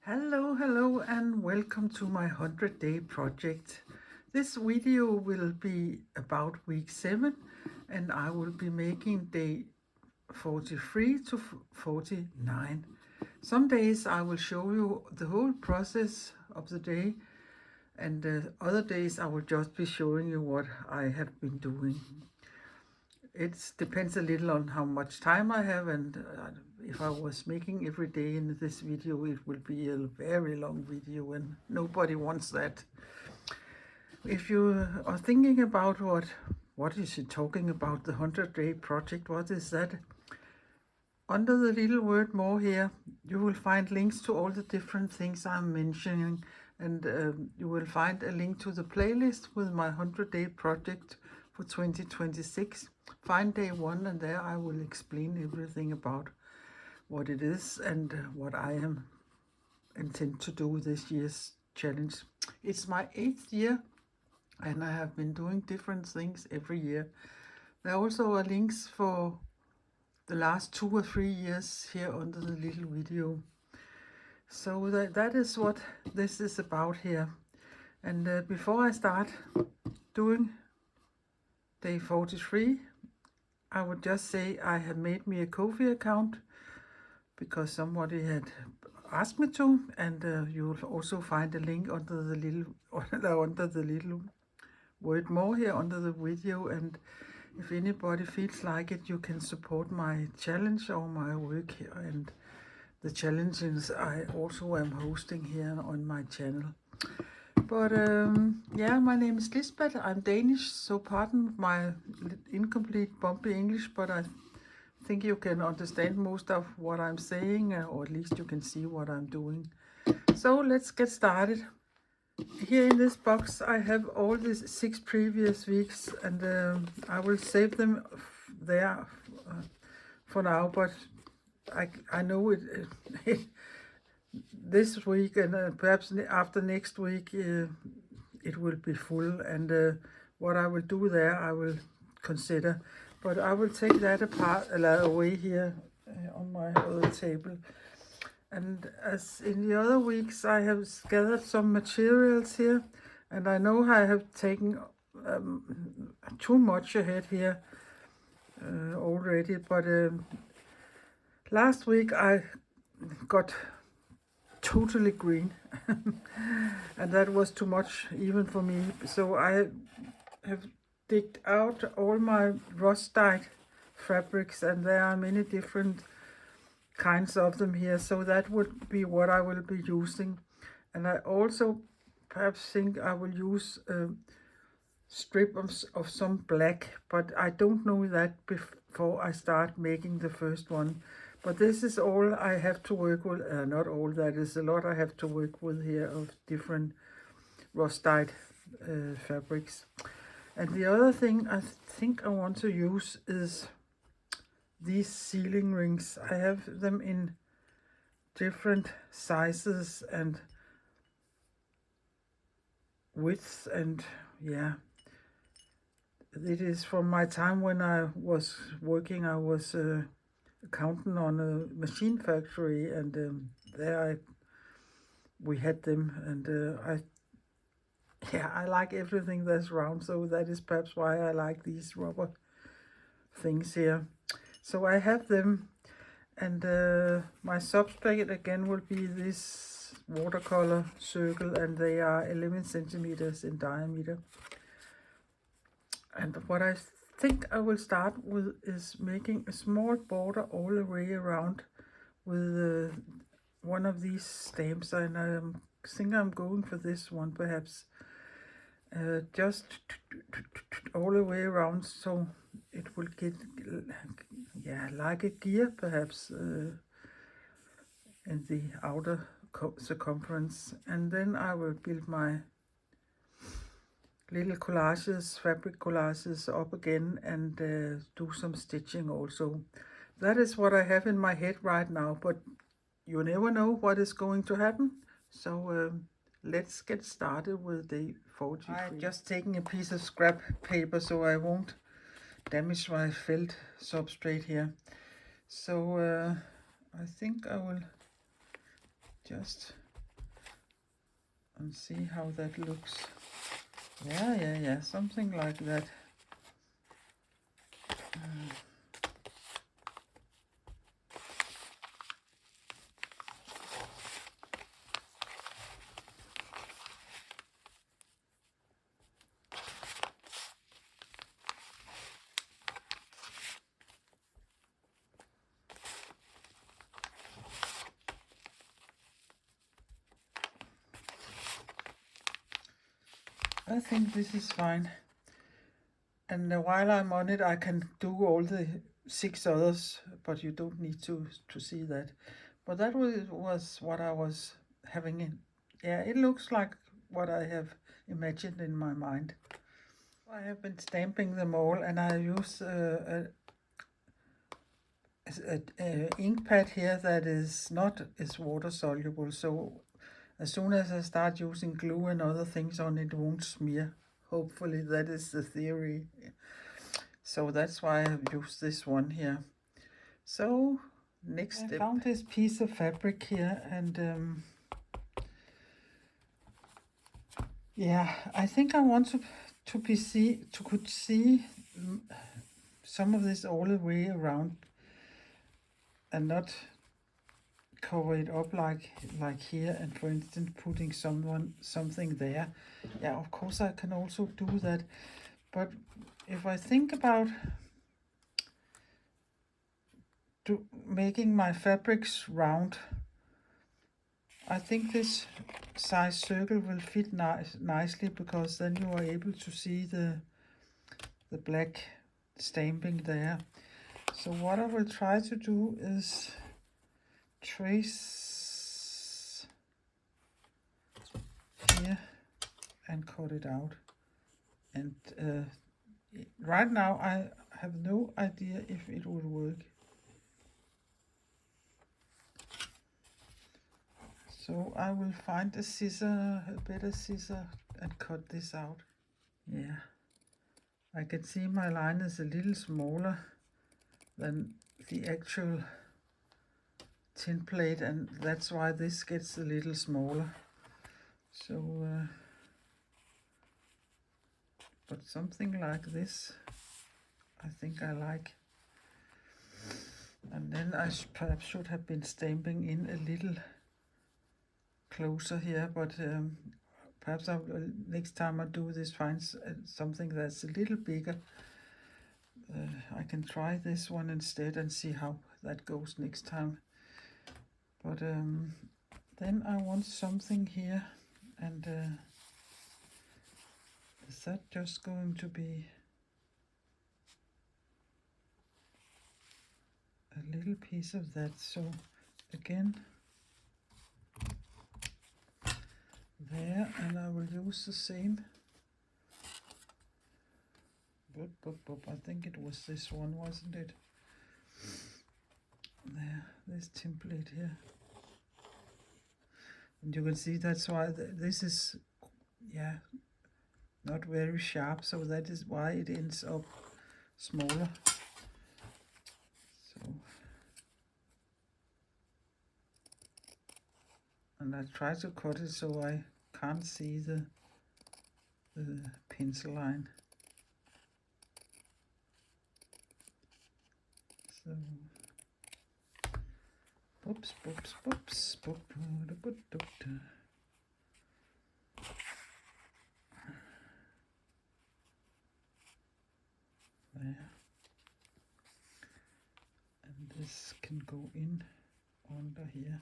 Hello and welcome to my 100-day project. This video will be about week 7 and I will be making day 43 to 49. Some days I will show you the whole process of the day, and other days I will just be showing you what I have been doing. It depends a little on how much time I have, and if I was making every day in this video, it will be a very long video and nobody wants that. If you are thinking about what is she talking about, the 100-day project, what is that? Under the little word more here, you will find links to all the different things I'm mentioning, and you will find a link to the playlist with my 100-day project for 2026. Find day 1 and there I will explain everything about what it is and what I intend to do this year's challenge. It's my 8th year and I have been doing different things every year. There also are links for the last 2 or 3 years here under the little video. So that is what this is about here. And before I start doing day 43, I would just say I have made me a Ko-fi account because somebody had asked me to, and you will also find a link under the little word more here under the video. And if anybody feels like it, you can support my challenge or my work here and the challenges I also am hosting here on my channel. But yeah, my name is Lisbeth. I'm Danish, so pardon my incomplete bumpy English, but I think you can understand most of what I'm saying, or at least you can see what I'm doing. So let's get started. Here in this box I have all these 6 previous weeks, and I will save them there for now, but I know it this week and perhaps after next week it will be full, and what I will do there I will consider, but I will take that away here on my other table. And as in the other weeks, I have gathered some materials here, and I know I have taken too much ahead here already, but last week I got totally green and that was too much even for me. So I have digged out all my rust-dyed fabrics, and there are many different kinds of them here, so that would be what I will be using. And I also perhaps think I will use a strip of some black, but I don't know that before I start making the first one. But this is all I have to work with. Not all, that is a lot I have to work with here of different rust-dyed fabrics. And the other thing I think I want to use is these ceiling rings. I have them in different sizes and widths, and yeah, it is from my time when I was working. I was accountant on a machine factory, and there we had them, and I like everything that's round, so that is perhaps why I like these rubber things here. So I have them, and my substrate again will be this watercolor circle, and they are 11 centimeters in diameter. And what I think I will start with is making a small border all the way around with one of these stamps, and I think I'm going for this one perhaps. Just all the way around, so it will get like a gear perhaps in the outer circumference. And then I will build my little collages, fabric collages up again, and do some stitching also. That is what I have in my head right now, but you never know what is going to happen. So let's get started with day 43. I'm just taking a piece of scrap paper so I won't damage my felt substrate here. So I think I will just and see how that looks. Yeah, something like that. I think this is fine. And while I'm on it, I can do all the 6 others, but you don't need to see that. But that was what I was having in. Yeah, it looks like what I have imagined in my mind. I have been stamping them all, and I use a ink pad here that is water soluble. So as soon as I start using glue and other things on it, won't smear. Hopefully that is the theory. So that's why I have used this one here. So next step. I found this piece of fabric here, and yeah, I think I want to could see some of this all the way around and not cover it up like here, and for instance putting something there. Yeah, of course I can also do that, but if I think about making my fabrics round, I think this size circle will fit nicely, because then you are able to see the black stamping there. So what I will try to do is trace here and cut it out. And right now I have no idea if it will work. So I will find a better scissor, and cut this out. Yeah, I can see my line is a little smaller than the actual tin plate, and that's why this gets a little smaller. So but something like this I think I like. And then I perhaps should have been stamping in a little closer here, but perhaps I will, next time I do this, find something that's a little bigger. I can try this one instead and see how that goes next time. But then I want something here, and is that just going to be a little piece of that? So again, there, and I will use the same. I think it was this one, wasn't it? There, this template here. And you can see that's why this is, yeah, not very sharp, so that is why it ends up smaller. So, and I try to cut it so I can't see the pencil line. So, oops. There. And this can go in under here.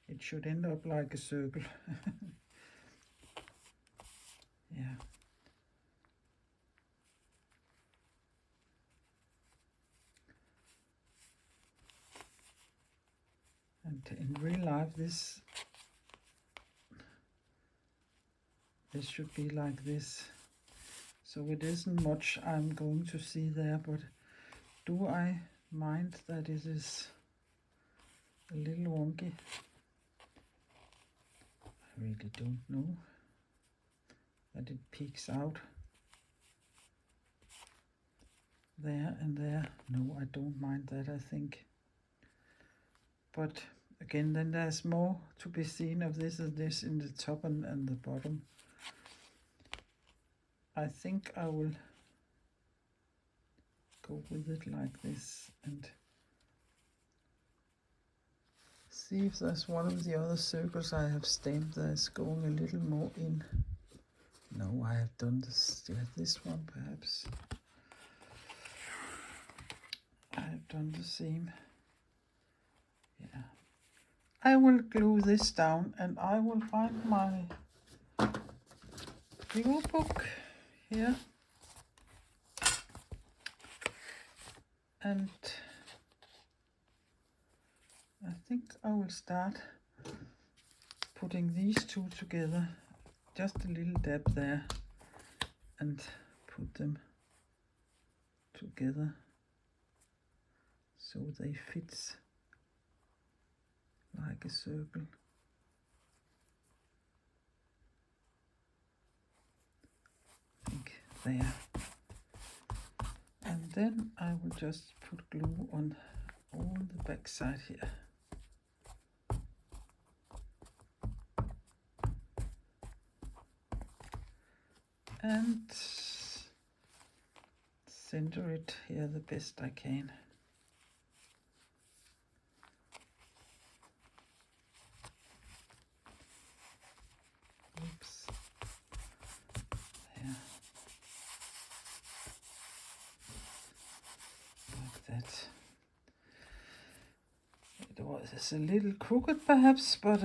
It should end up like a circle. Yeah. And in real life, this should be like this. So it isn't much I'm going to see there, but do I mind that it is a little wonky? I really don't know. That it peeks out there and there. No, I don't mind that, I think. But again, then there's more to be seen of this and this in the top and the bottom. I think I will go with it like this and see if there's one of the other circles I have stamped that's going a little more in. No, I have done this, yeah, this one perhaps. I have done the same. Yeah. I will glue this down and I will find my glue book here. And I think I will start putting these two together, just a little dab there, and put them together so they fit like a circle. I think there. And then I will just put glue on all the back side here. And center it here the best I can. Oops. There. Like that. It was a little crooked perhaps, but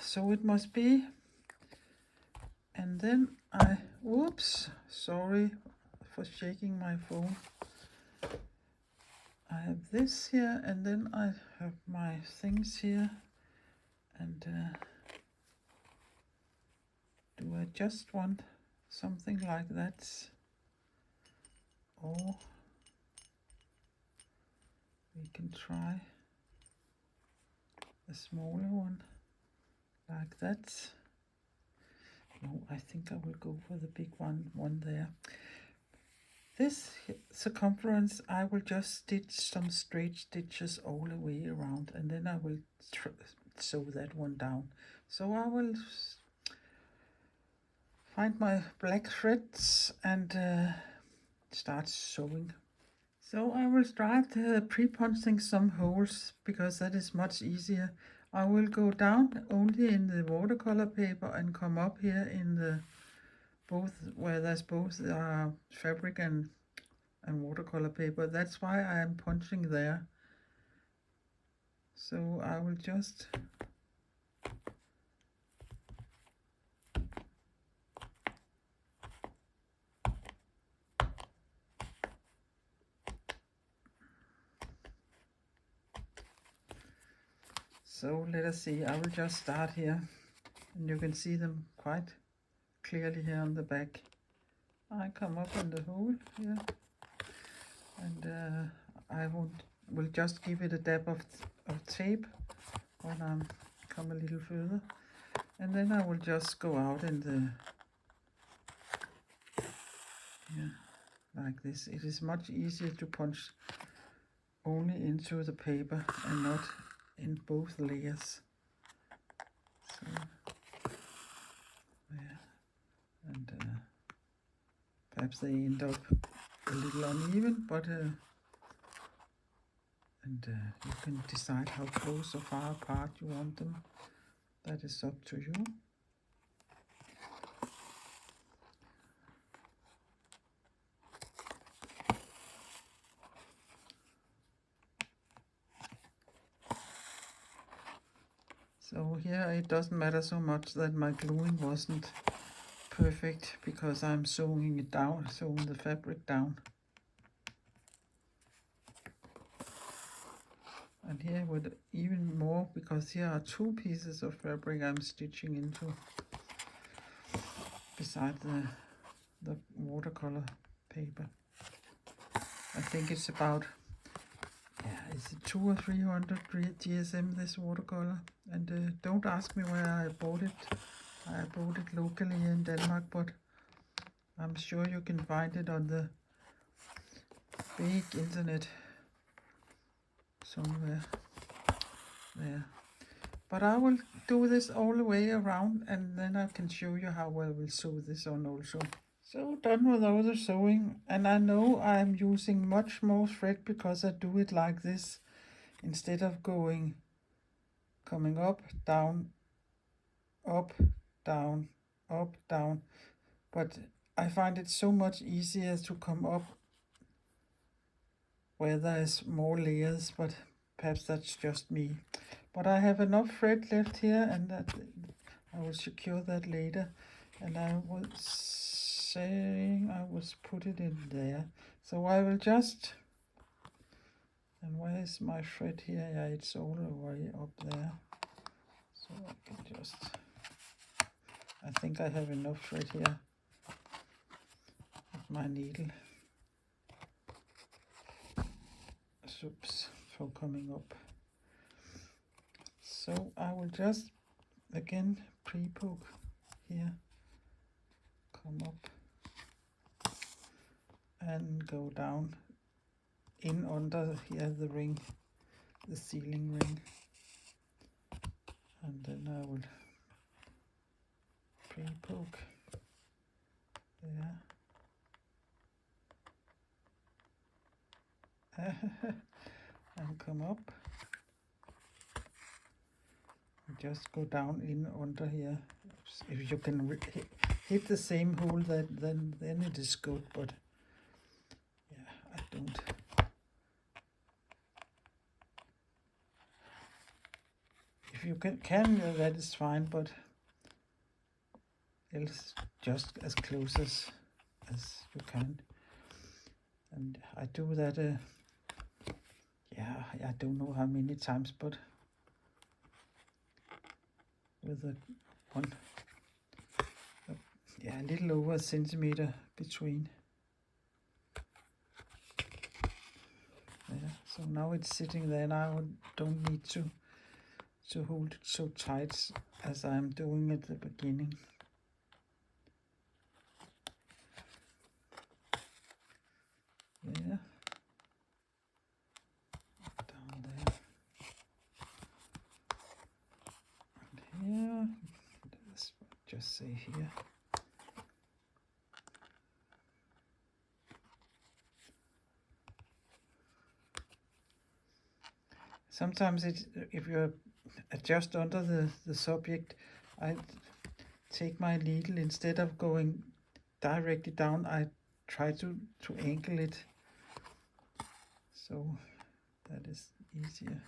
so it must be. And then whoops, sorry for shaking my phone. I have this here, and then I have my things here. And do I just want something like that? Or we can try a smaller one like that. No, I think I will go for the big one there. This circumference, I will just stitch some straight stitches all the way around, and then I will sew that one down. So I will find my black threads and start sewing. So I will start pre-punching some holes, because that is much easier. I will go down only in the watercolor paper and come up here in the where there's both fabric and watercolor paper. That's why I am punching there. So I will just so let us see. I will just start here, and you can see them quite clearly here on the back. I come up in the hole here, and I will just give it a dab of tape when I come a little further, and then I will just go out in the like this. It is much easier to punch only into the paper and not in both layers. So yeah, and perhaps they end up a little uneven, but you can decide how close or far apart you want them. That is up to you. So here it doesn't matter so much that my gluing wasn't perfect, because I'm sewing it down, sewing the fabric down. And here with even more, because here are two pieces of fabric I'm stitching into beside the watercolor paper. I think it's about, is it 200 or 300 GSM, this watercolor? And don't ask me where I bought it. I bought it locally in Denmark, but I'm sure you can find it on the big internet somewhere there. But I will do this all the way around, and then I can show you how I will sew this on also. So done with all the sewing, and I know I'm using much more thread because I do it like this instead of coming up, down, up, down, up, down. But I find it so much easier to come up where there's more layers, but perhaps that's just me. But I have enough thread left here, and that I will secure that later. And I was saying I was put it in there. So I will just, and where is my thread here? Yeah, it's all the way up there. So I can just, I think I have enough thread here with my needle. Oops, for coming up. So I will just again pre-poke here, come up and go down in under here the ring, the sealing ring, and then I will pre-poke there and come up. Just go down in under here. If you can hit the same hole, then it is good. But yeah, I don't. If you can that is fine. But else just as close as you can. And I do that. Yeah, I don't know how many times, but with a a little over a centimeter between. Yeah, so now it's sitting there, and I don't need to hold it so tight as I'm doing at the beginning. Yeah, down there, and here. Let's just say here. Sometimes if you're just under the subject, I take my needle, instead of going directly down, I try to angle it, so that is easier.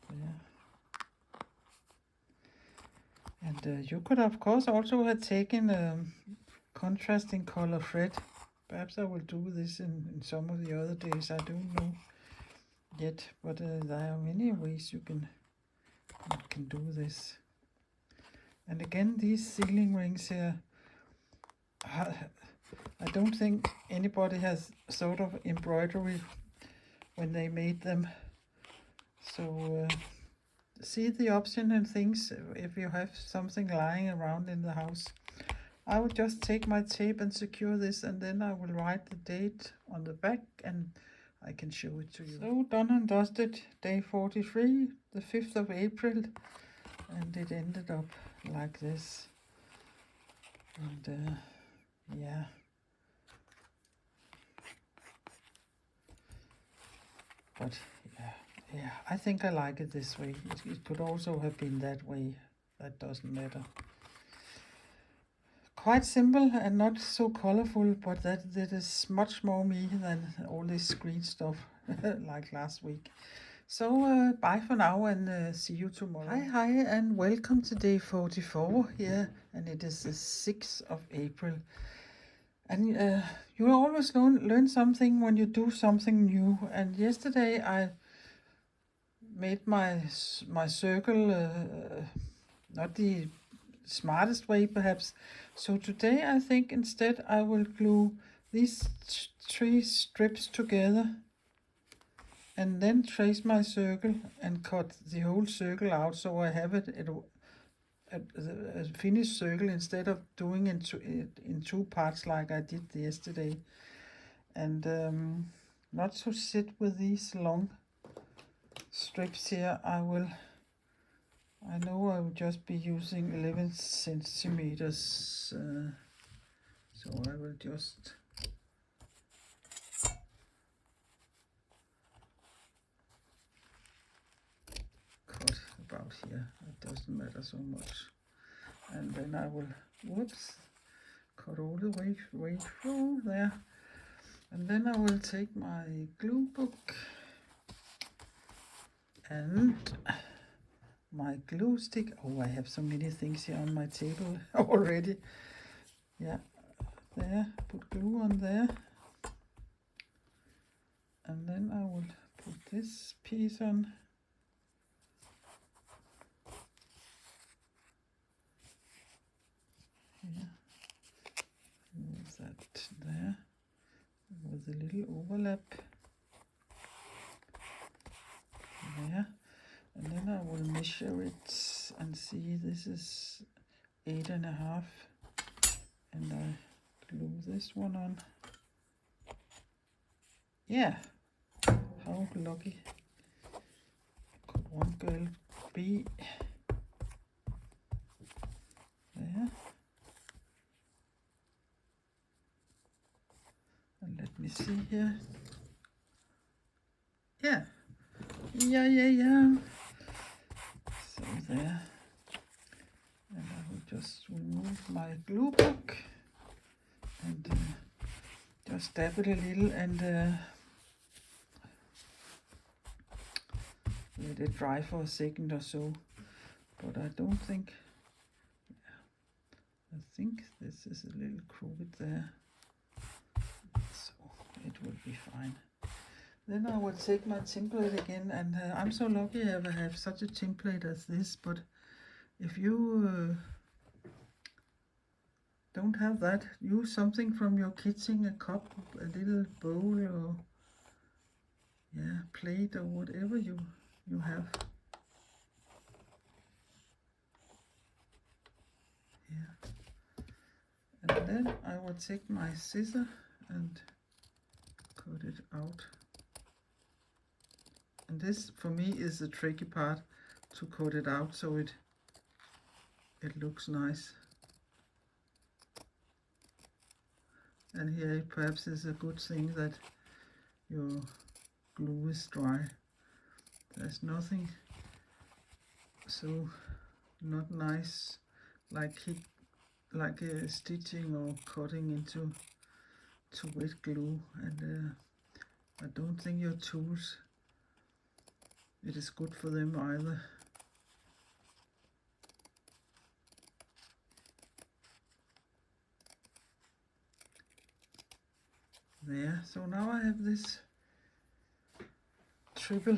Yeah. And you could of course also have taken contrasting color thread. Perhaps I will do this in some of the other days, I don't know yet, but there are many ways you can do this. And again, these sealing rings here, I don't think anybody has thought of embroidery when they made them. So see the option and things if you have something lying around in the house. I will just take my tape and secure this, and then I will write the date on the back and I can show it to you. So done and dusted, day 43, the 5th of April, and it ended up like this. And yeah. But yeah, I think I like it this way. It could also have been that way. That doesn't matter. Quite simple and not so colorful, but that is much more me than all this green stuff like last week. So bye for now, and see you tomorrow. Hi, and welcome to day 44 here, and it is the 6th of April. And you always learn something when you do something new. And yesterday I made my circle not the smartest way perhaps. So today I think instead I will glue these 3 strips together and then trace my circle and cut the whole circle out, so I have it a finished circle instead of doing it in 2 parts like I did yesterday. And not to sit with these long strips here, I know I will just be using 11 centimeters, so I will just cut about here. It doesn't matter so much. And then I will, cut all the way through there. And then I will take my glue book and my glue stick. Oh, I have so many things here on my table already. Yeah, there, put glue on there. And then I will put this piece on. Here. Move that there with a little overlap. There. And then I will measure it and see this is 8.5. And I glue this one on. Yeah, how lucky could one girl be? There. And let me see here. Yeah. So there. And I will just remove my glue book and just dab it a little and let it dry for a second or so. But I don't think, I think this is a little crooked there, so it will be fine. Then I will take my template again, and I'm so lucky I have such a template as this, but if you don't have that, use something from your kitchen, a cup, a little bowl, or plate, or whatever you have. And then I will take my scissor and cut it out. And this for me is the tricky part, to cut it out so it looks nice. And here it perhaps is a good thing that your glue is dry. There's nothing so not nice like stitching or cutting into wet glue. And I don't think your tools, it is good for them either. There, so now I have this triple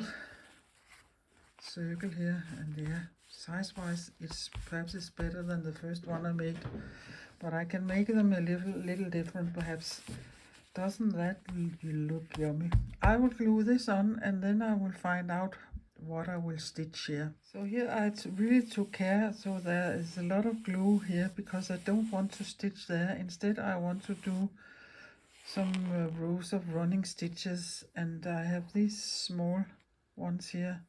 circle here, and size wise it's perhaps better than the first one I made, but I can make them a little different perhaps. Doesn't that look yummy? I will glue this on and then I will find out what I will stitch here. So here I really took care, so there is a lot of glue here because I don't want to stitch there. Instead I want to do some rows of running stitches, and I have these small ones here,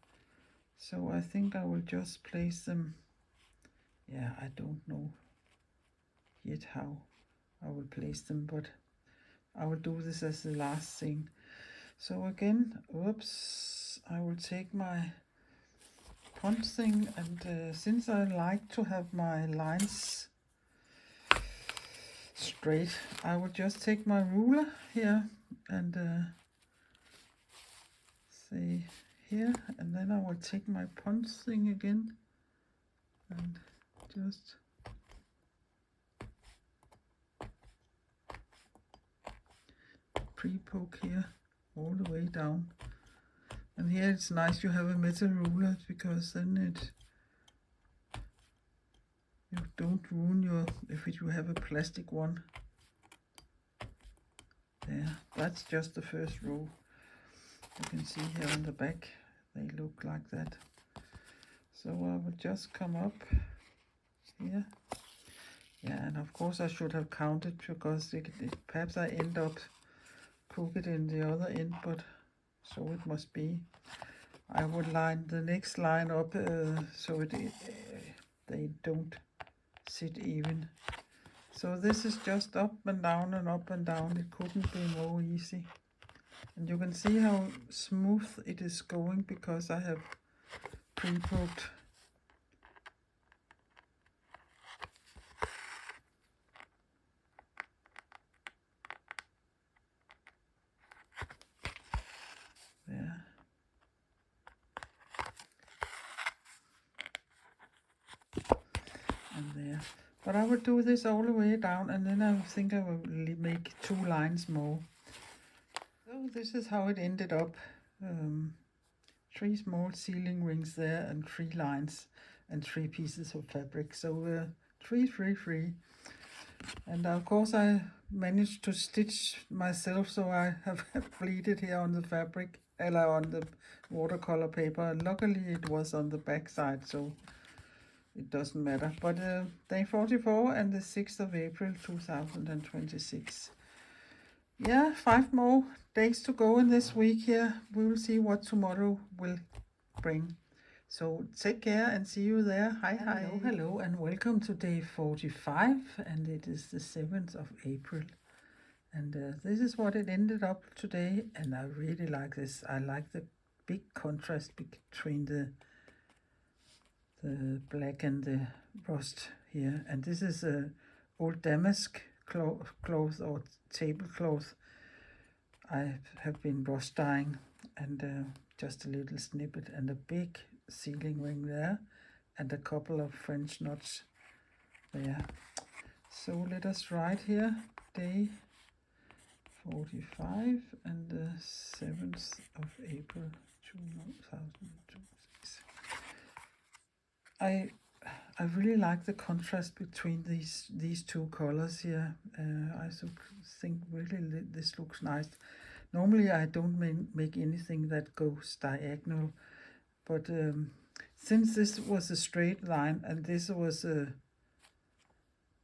so I think I will just place them. I don't know yet how I will place them, but I will do this as the last thing. So again, I will take my punch thing, and since I like to have my lines straight, I will just take my ruler here and say here, and then I will take my punch thing again and just pre-poke here all the way down. And here it's nice you have a metal ruler, because then you don't ruin if you have a plastic one. There, that's just the first row. You can see here on the back, they look like that. So I will just come up here. And of course I should have counted, because perhaps I end up crooked in the other end, but so it must be. I would line the next line up so they don't sit even. So this is just up and down and up and down. It couldn't be more easy. And you can see how smooth it is going because I have pre-poked. There. And there. But I will do this all the way down, and then I think I will make 2 lines more. So this is how it ended up. 3 small ceiling rings there and 3 lines and 3 pieces of fabric. So 3, 3, 3. And of course I managed to stitch myself, so I have pleated here on the fabric, on the watercolor paper. Luckily it was on the back side, so it doesn't matter. But day 44 and the 6th of April 2026. Yeah, 5 more days to go in this week here. We will see what tomorrow will bring. So take care and see you there. Hi. Hello, and welcome to day 45, and it is the 7th of April. And this is what it ended up today, and I really like this. I like the big contrast between the black and the rust here. And this is a old damask cloth or tablecloth I have been rust dyeing, and just a little snippet and a big ceiling ring there and a couple of French knots there. So let us write here day 45 and the 7th of April 2026. I really like the contrast between these 2 colors here. I think really this looks nice. Normally I don't make anything that goes diagonal, but since this was a straight line and this was a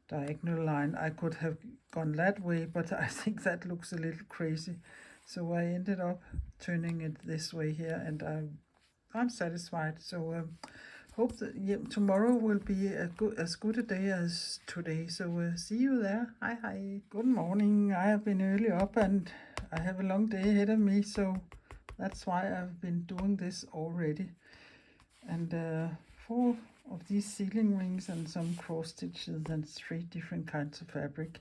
diagonal line, I could have gone that way, but I think that looks a little crazy. So I ended up turning it this way here, and I'm satisfied. So hope that tomorrow will be as good a day as today. So see you there. Hi. Good morning. I have been early up and I have a long day ahead of me, so that's why I've been doing this already. And 4 of these ceiling rings and some cross stitches and 3 different kinds of fabric.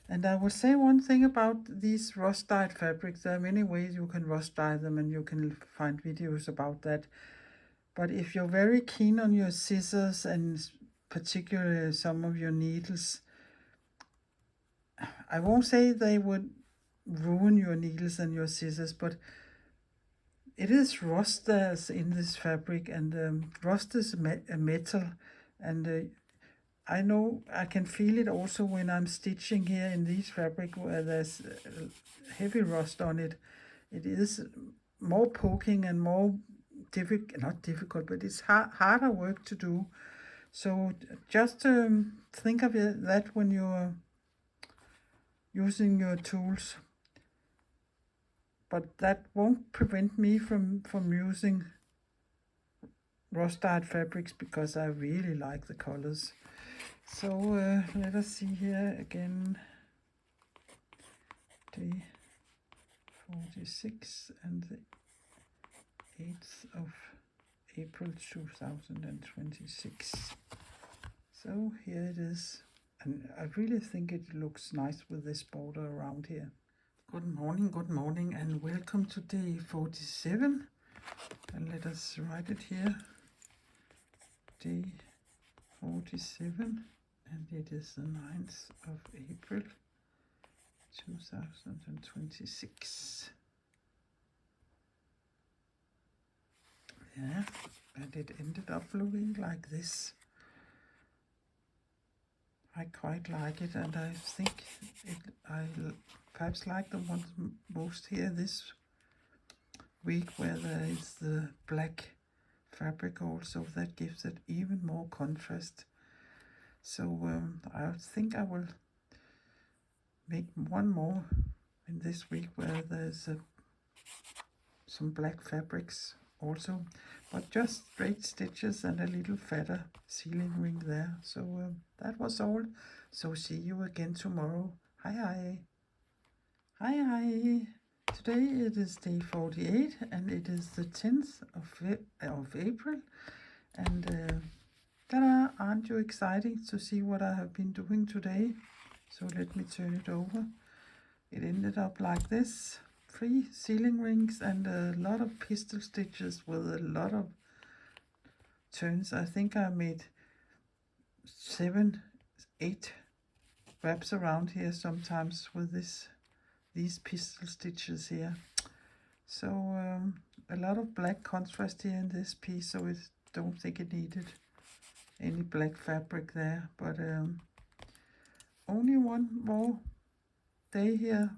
And I will say one thing about these rust dyed fabrics. There are many ways you can rust dye them, and you can find videos about that. But if you're very keen on your scissors and particularly some of your needles, I won't say they would ruin your needles and your scissors, but it is rust that's in this fabric, and rust is a metal, and I know I can feel it also when I'm stitching here in these fabric where there's heavy rust on it. It is more poking and more not difficult, but it's harder work to do. So just think of that when you're using your tools. But that won't prevent me from using rust dyed fabrics because I really like the colors. So let us see here again. Day 46 and the 8th of April 2026. So here it is, and I really think it looks nice with this border around here. Good morning, and welcome to day 47. And let us write it here. Day 47, and it is the 9th of April 2026. Yeah, and it ended up looking like this. I quite like it, and I think I perhaps like the one most here this week, where there is the black fabric also. That gives it even more contrast. So I think I will make one more in this week where there's some black fabrics. also, but just straight stitches and a little fatter sealing ring there. So that was all. So see you again tomorrow. Hi hi. Hi hi. Today it is day 48 and it is the 10th of April, and ta-da, aren't you excited to see what I have been doing today? So let me turn it over. It ended up like this: 3 sealing rings and a lot of pistol stitches with a lot of turns. I think I made 7, 8 wraps around here sometimes with these pistol stitches here. So a lot of black contrast here in this piece, so I don't think it needed any black fabric there, but only one more day here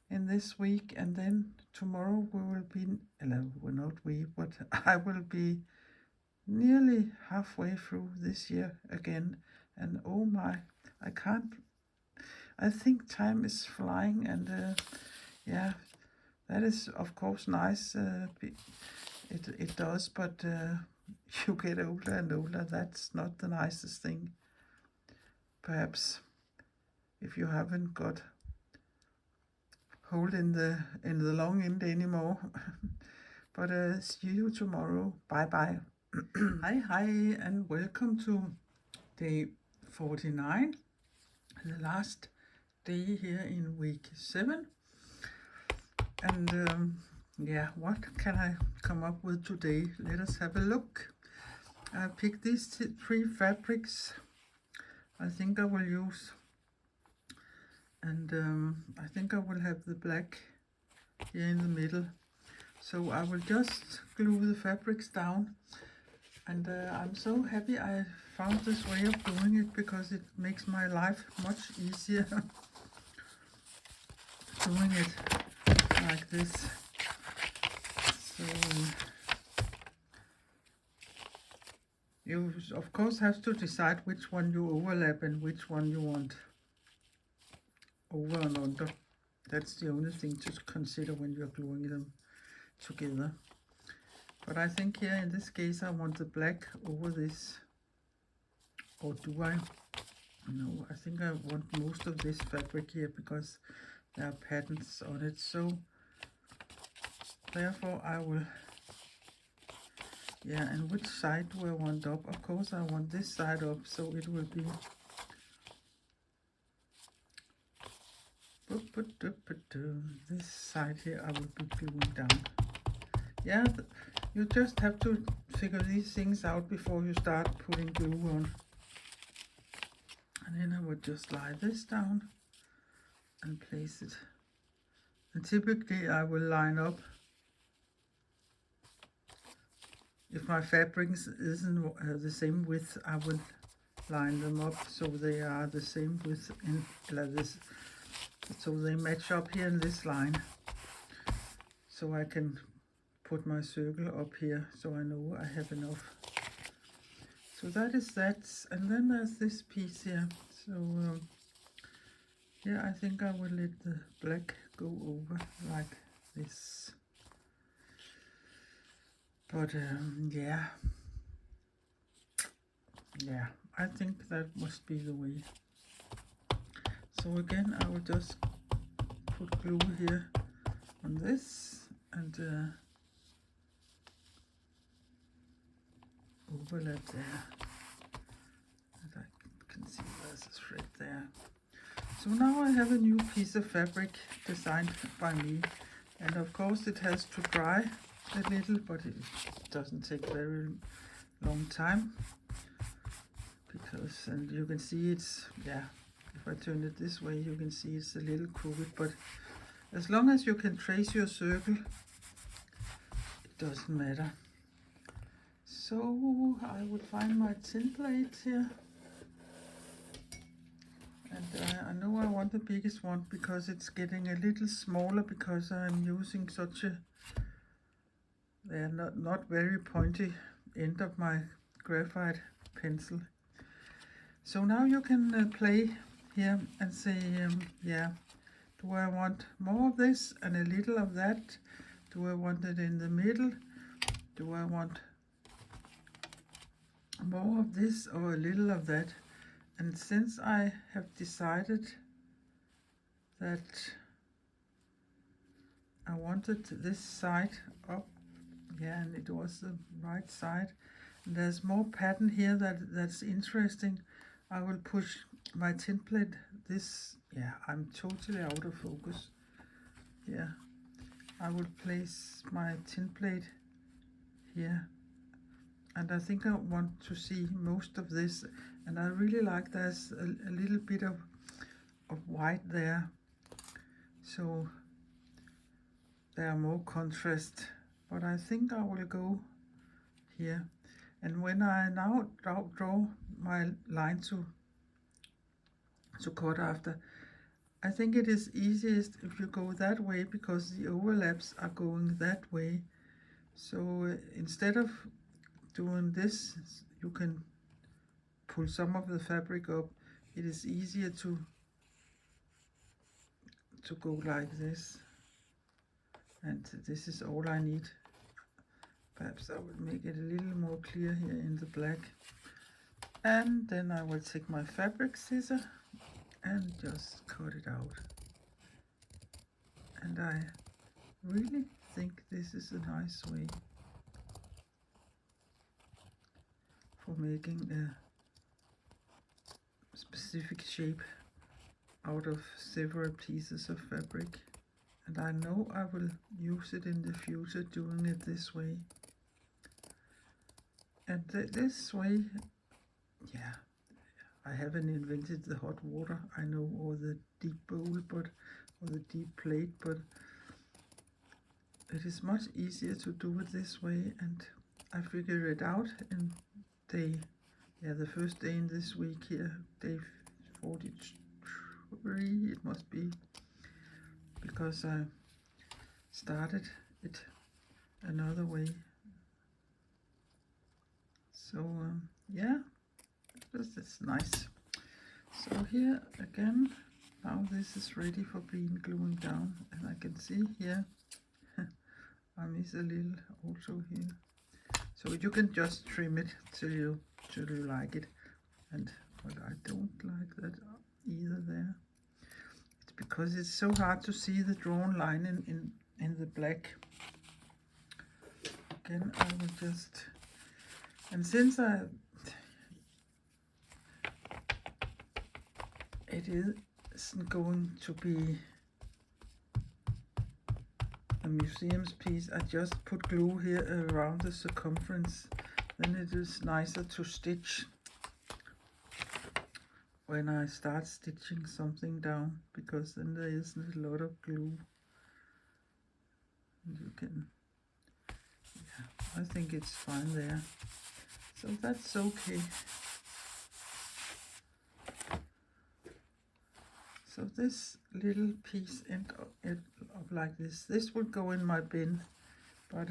in this week, and then tomorrow we will be, well, not we, but I will be nearly halfway through this year again. And oh my, I think time is flying, and yeah, that is of course nice. It does, but you get older and older. That's not the nicest thing. Perhaps if you haven't got hold in the long end anymore. But see you tomorrow. Bye bye. Hi hi, and welcome to day 49, the last day here in week 7. And yeah, what can I come up with today? Let us have a look. I picked these 3 fabrics I think I will use, and I think I will have the black here in the middle. So I will just glue the fabrics down, and I'm so happy I found this way of doing it, because it makes my life much easier doing it like this. So you of course have to decide which one you overlap and which one you want over and under. That's the only thing to consider when you're gluing them together. But I think here in this case I want the black over this. Or do I? No, I think I want most of this fabric here because there are patterns on it. So therefore I will, yeah, and which side do I want up? Of course I want this side up, so it will be this side here I will be gluing down. Yeah, you just have to figure these things out before you start putting glue on. And then I would just lie this down and place it. And typically I will line up, if my fabrics isn't the same width, I will line them up so they are the same width in this, so they match up here in this line, so I can put my circle up here so I know I have enough. So that is that. And then there's this piece here. So yeah, I think I will let the black go over like this. But yeah, I think that must be the way. So again, I will just put glue here on this and overlap there. And I can see there's a thread there. So now I have a new piece of fabric designed by me, and of course it has to dry a little, but it doesn't take very long time, because, and you can see it's, yeah, if I turn it this way you can see it's a little crooked, but as long as you can trace your circle, it doesn't matter. So I will find my tin plate here, and I know I want the biggest one because it's getting a little smaller, because I'm using such a, they're not very pointy end of my graphite pencil. So now you can play here and say, yeah, do I want more of this and a little of that? Do I want it in the middle? Do I want more of this or a little of that? And since I have decided that I wanted this side up, yeah, and it was the right side, and there's more pattern here that's interesting, I will push my tin plate this, yeah, I'm totally out of focus. Yeah, I will place my tin plate here, and I think I want to see most of this, and I really like there's a little bit of white there, so there are more contrast, but I think I will go here. And when I now draw my line to cut after, I think it is easiest if you go that way because the overlaps are going that way. So instead of doing this, you can pull some of the fabric up. It is easier to go like this, and this is all I need. Perhaps I will make it a little more clear here in the black, and then I will take my fabric scissor and just cut it out. And I really think this is a nice way for making a specific shape out of several pieces of fabric, and I know I will use it in the future doing it this way. And this way, yeah, I haven't invented the hot water, I know, or the deep bowl, or the deep plate, but it is much easier to do it this way, and I figured it out in the first day in this week here, day 43 it must be, because I started it another way. So yeah, this is nice. So here again, now this is ready for being gluing down, and I can see here I miss a little also here. So you can just trim it till you like it, and but I don't like that either there. It's because it's so hard to see the drawn line in the black. Again, I will just, and since it isn't going to be a museum's piece, I just put glue here around the circumference. Then it is nicer to stitch when I start stitching something down, because then there isn't a lot of glue. And you can, yeah, I think it's fine there. So that's okay. So this little piece end up like this. This will go in my bin, but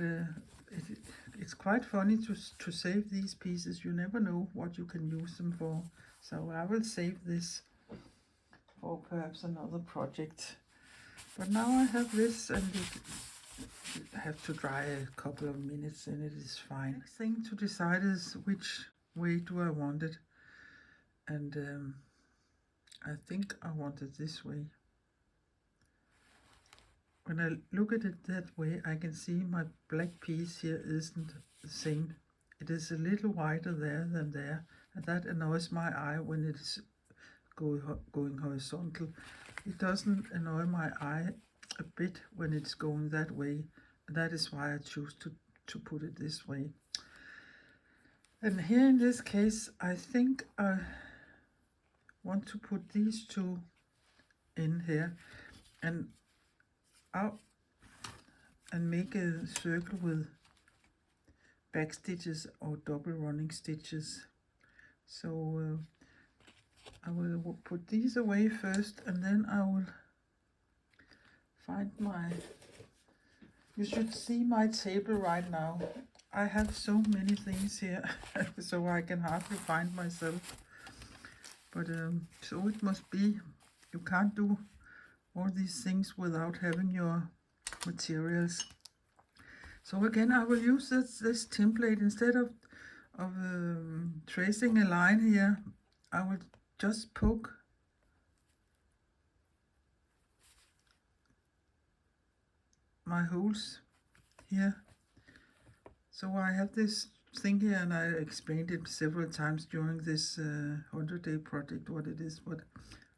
it's quite funny to save these pieces. You never know what you can use them for. So I will save this for perhaps another project. But now I have this, and it have to dry a couple of minutes, and it is fine. Next thing to decide is which way do I want it, and I think I want it this way. When I look at it that way, I can see my black piece here isn't the same. It is a little wider there than there, and that annoys my eye when it is going horizontal. It doesn't annoy my eye a bit when it's going that way, and that is why I choose to put it this way. And here in this case, I think I want to put these two in here and out and make a circle with back stitches or double running stitches. So I will put these away first, and then I will find you should see my table right now. I have so many things here so I can hardly find myself. But so it must be, you can't do all these things without having your materials. So again, I will use this template instead of tracing a line here. I will just poke my holes here. So I have this thing here, and I explained it several times during this 100-day project what it is, but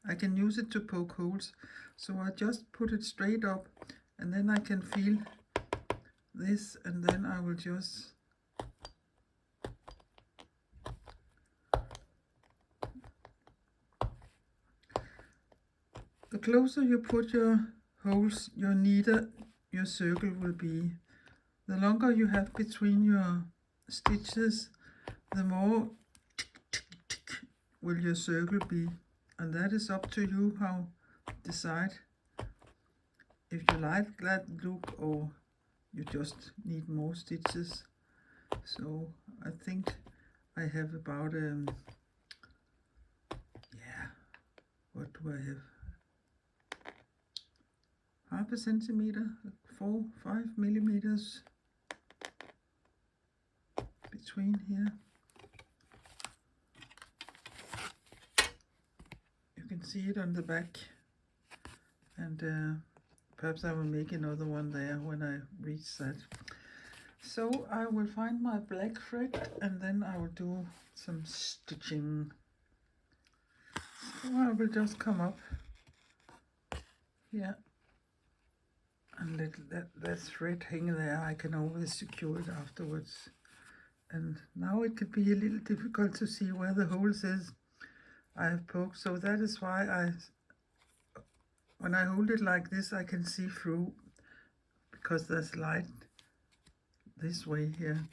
I can use it to poke holes. So I just put it straight up, and then I can feel this, and then I will just the closer you put your holes, your neater your circle will be. The longer you have between your stitches, the more will your circle be, and that is up to you how decide if you like that look or you just need more stitches. So I think I have about what do I have, half a centimeter, 4-5 millimeters between here. You can see it on the back, and perhaps I will make another one there when I reach that. So I will find my black thread, and then I will do some stitching. So I will just come up here and let that thread hang there. I can always secure it afterwards. And now it could be a little difficult to see where the holes is I have poked. So that is why when I hold it like this, I can see through, because there's light this way here.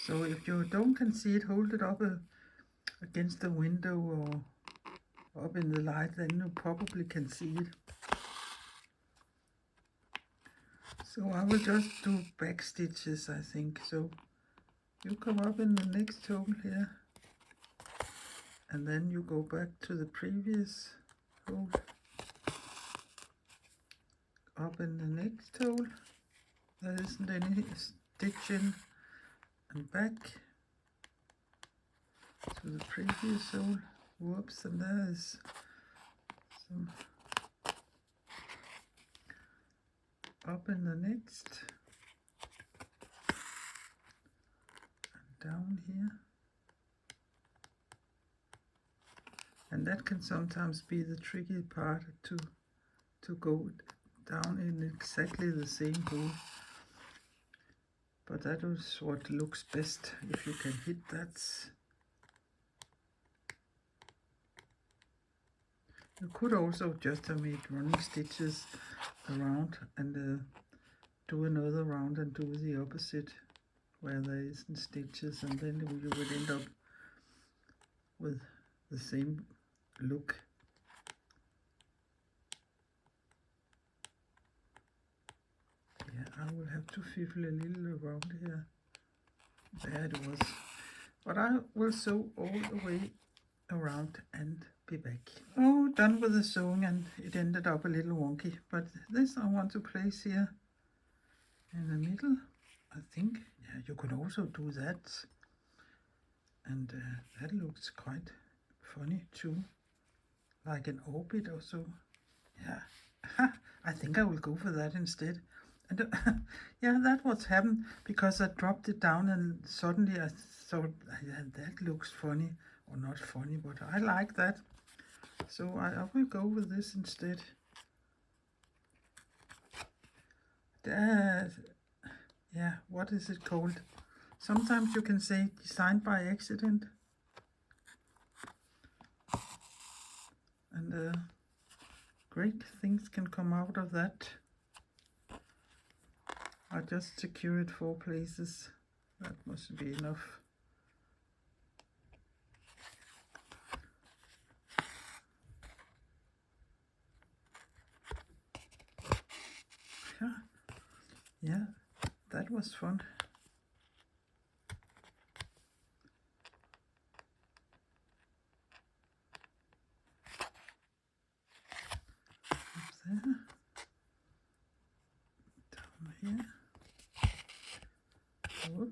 So if you can see it, hold it up against the window or up in the light, then you probably can see it. So I will just do back stitches, I think. So you come up in the next hole here, and then you go back to the previous hole, up in the next hole, there isn't any stitching, and back to the previous hole. Whoops, and there is some up in the next, and down here. And that can sometimes be the tricky part, to go down in exactly the same hole. But that is what looks best, if you can hit that. You could also just have made running stitches around and do another round and do the opposite where there isn't stitches, and then you would end up with the same look. Yeah, I will have to fiddle a little around here. There it was. But I will sew all the way around and be back. Oh, done with the sewing, and it ended up a little wonky. But this I want to place here in the middle, I think. Yeah, you could also do that. And that looks quite funny too, like an orbit or so. Yeah, I think I will go for that instead. And yeah, that was happened because I dropped it down and suddenly I thought, yeah, that looks funny, or not funny, but I like that. So I will go with this instead. Yeah, what is it called? Sometimes you can say designed by accident. And great things can come out of that. I just secured 4 places. That must be enough. Yeah, that was fun. Up there, down here.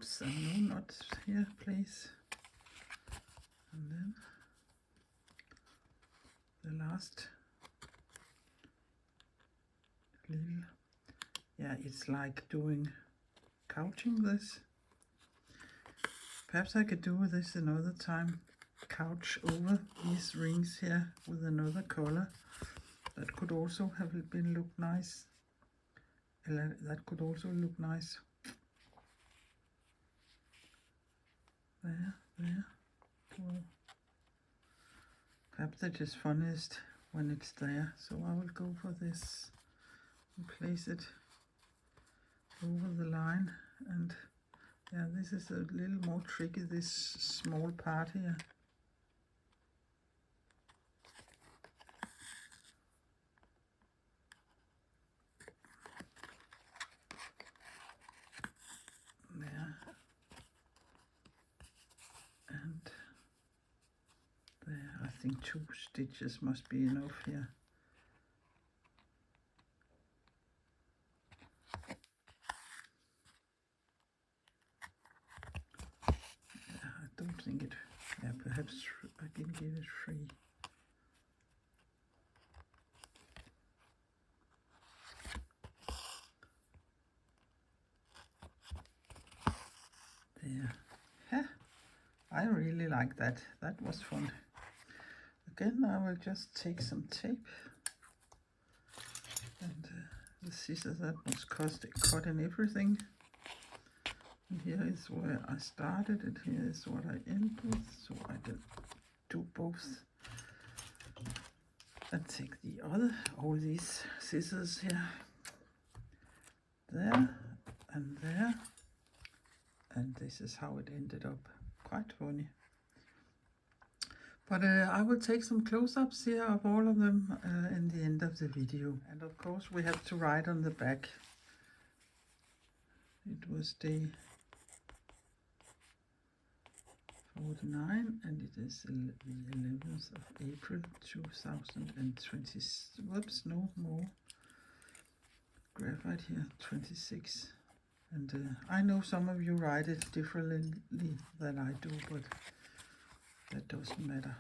oops, and no, not here, please. And then the last little, yeah, it's like doing couching this. Perhaps I could do this another time, couch over these rings here with another color. That could also have been look nice. That could also look nice. There. Well, perhaps that is funniest when it's there. So I will go for this and place it over the line. And yeah, this is a little more tricky, this small part here. There. And there, I think 2 stitches must be enough here. Yeah, I don't think it, yeah, perhaps I can give it 3. There. Yeah, I really like that. That was fun. Again, I will just take some tape and the scissors that was cut in everything. And here is where I started and here is what I end with. So I can do both and take the other, all these scissors here. There and there. And this is how it ended up. Quite funny. But I will take some close-ups here of all of them in the end of the video. And of course we have to write on the back. It was day 49 and it is the 11th of April 2020. Whoops, no more. Graphite here, 26. And I know some of you write it differently than I do, but that doesn't matter.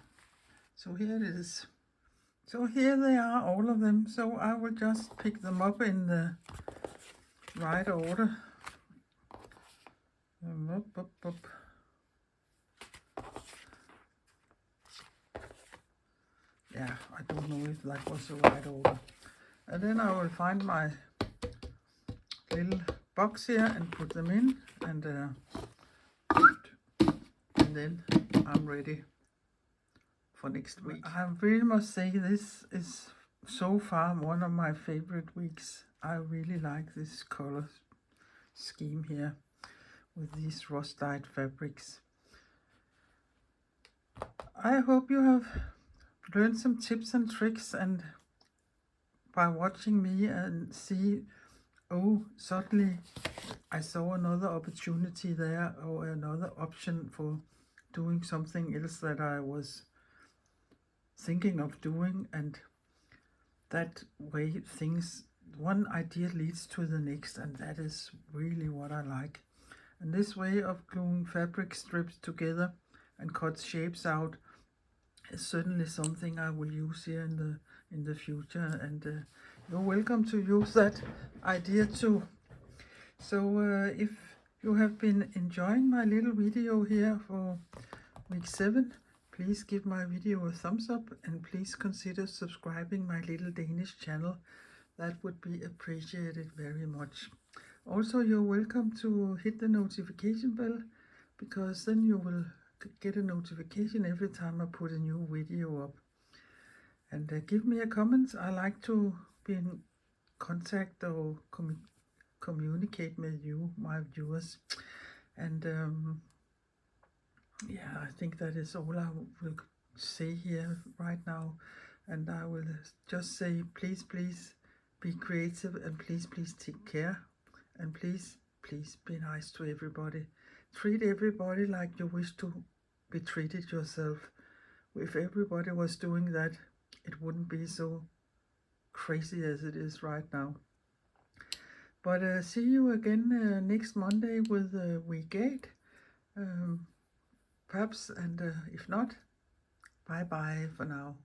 So here it is. So here they are, all of them. So I will just pick them up in the right order. Up. Yeah, I don't know if that was the right order. And then I will find my little box here and put them in, and then I'm ready for next week. I really must say this is so far one of my favorite weeks. I really like this color scheme here with these rust-dyed fabrics. I hope you have learned some tips and tricks, and by watching me and see, oh, suddenly I saw another opportunity there, or another option for doing something else that I was thinking of doing, and that way things, one idea leads to the next, and that is really what I like. And this way of gluing fabric strips together and cut shapes out is certainly something I will use here in the future, and you're welcome to use that idea too. So if you have been enjoying my little video here for week 7, please give my video a thumbs up, and please consider subscribing my little Danish channel. That would be appreciated very much. Also, you're welcome to hit the notification bell, because then you will get a notification every time I put a new video up. And give me a comment. I like to be in contact or communicate with you, my viewers. And yeah, I think that is all I will say here right now. And I will just say, please be creative, and please take care, and please be nice to everybody. Treat everybody like you wish to be treated yourself. If everybody was doing that, it wouldn't be so crazy as it is right now. But see you again next Monday with week 8, perhaps, and if not, bye bye for now.